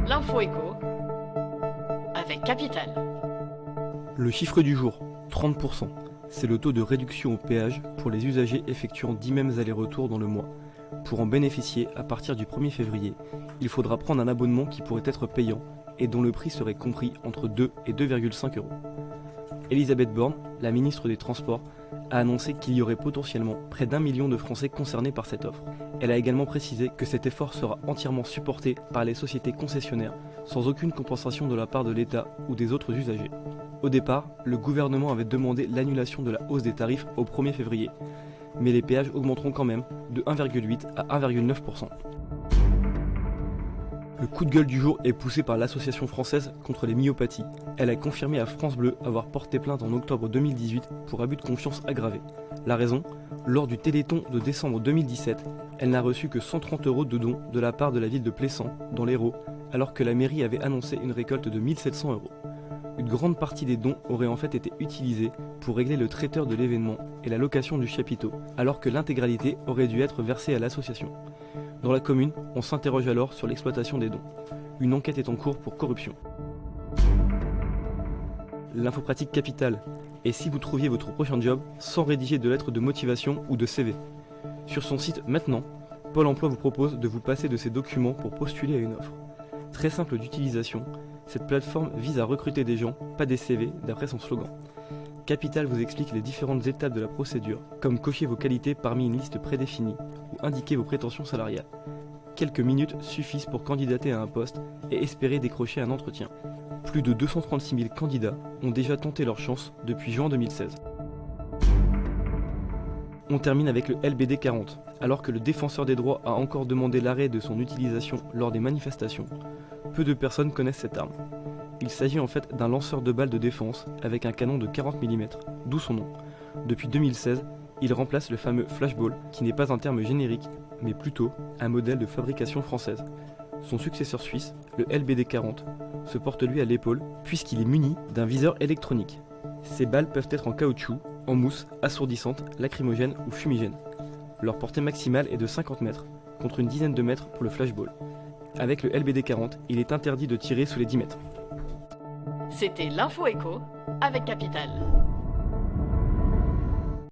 L'info éco avec Capital. Le chiffre du jour, 30%. C'est le taux de réduction au péage pour les usagers effectuant 10 mêmes allers-retours dans le mois. Pour en bénéficier, à partir du 1er février, il faudra prendre un abonnement qui pourrait être payant et dont le prix serait compris entre 2 et 2,5 euros. Elisabeth Borne, la ministre des Transports, a annoncé qu'il y aurait potentiellement près d'1 million de Français concernés par cette offre. Elle a également précisé que cet effort sera entièrement supporté par les sociétés concessionnaires, sans aucune compensation de la part de l'État ou des autres usagers. Au départ, le gouvernement avait demandé l'annulation de la hausse des tarifs au 1er février, mais les péages augmenteront quand même de 1,8 à 1,9%. Le coup de gueule du jour est poussé par l'Association française contre les myopathies. Elle a confirmé à France Bleu avoir porté plainte en octobre 2018 pour abus de confiance aggravé. La raison ? Lors du Téléthon de décembre 2017, elle n'a reçu que 130 euros de dons de la part de la ville de Plessan, dans l'Hérault, alors que la mairie avait annoncé une récolte de 1 700 euros. Une grande partie des dons aurait en fait été utilisée pour régler le traiteur de l'événement et la location du chapiteau, alors que l'intégralité aurait dû être versée à l'association. Dans la commune, on s'interroge alors sur l'exploitation des dons. Une enquête est en cours pour corruption. L'info pratique Capital. Et si vous trouviez votre prochain job sans rédiger de lettres de motivation ou de CV ? Sur son site Maintenant, Pôle emploi vous propose de vous passer de ces documents pour postuler à une offre. Très simple d'utilisation, cette plateforme vise à recruter des gens, pas des CV, d'après son slogan. Capital vous explique les différentes étapes de la procédure, comme cocher vos qualités parmi une liste prédéfinie ou indiquer vos prétentions salariales. Quelques minutes suffisent pour candidater à un poste et espérer décrocher un entretien. Plus de 236 000 candidats ont déjà tenté leur chance depuis juin 2016. On termine avec le LBD 40. Alors que le défenseur des droits a encore demandé l'arrêt de son utilisation lors des manifestations, peu de personnes connaissent cette arme. Il s'agit en fait d'un lanceur de balles de défense avec un canon de 40 mm, d'où son nom. Depuis 2016, il remplace le fameux flashball, qui n'est pas un terme générique, mais plutôt un modèle de fabrication française. Son successeur suisse, le LBD 40, se porte lui à l'épaule puisqu'il est muni d'un viseur électronique. Ces balles peuvent être en caoutchouc, en mousse, assourdissante, lacrymogène ou fumigène. Leur portée maximale est de 50 mètres, contre une dizaine de mètres pour le flashball. Avec le LBD 40, il est interdit de tirer sous les 10 mètres. C'était l'info éco avec Capital.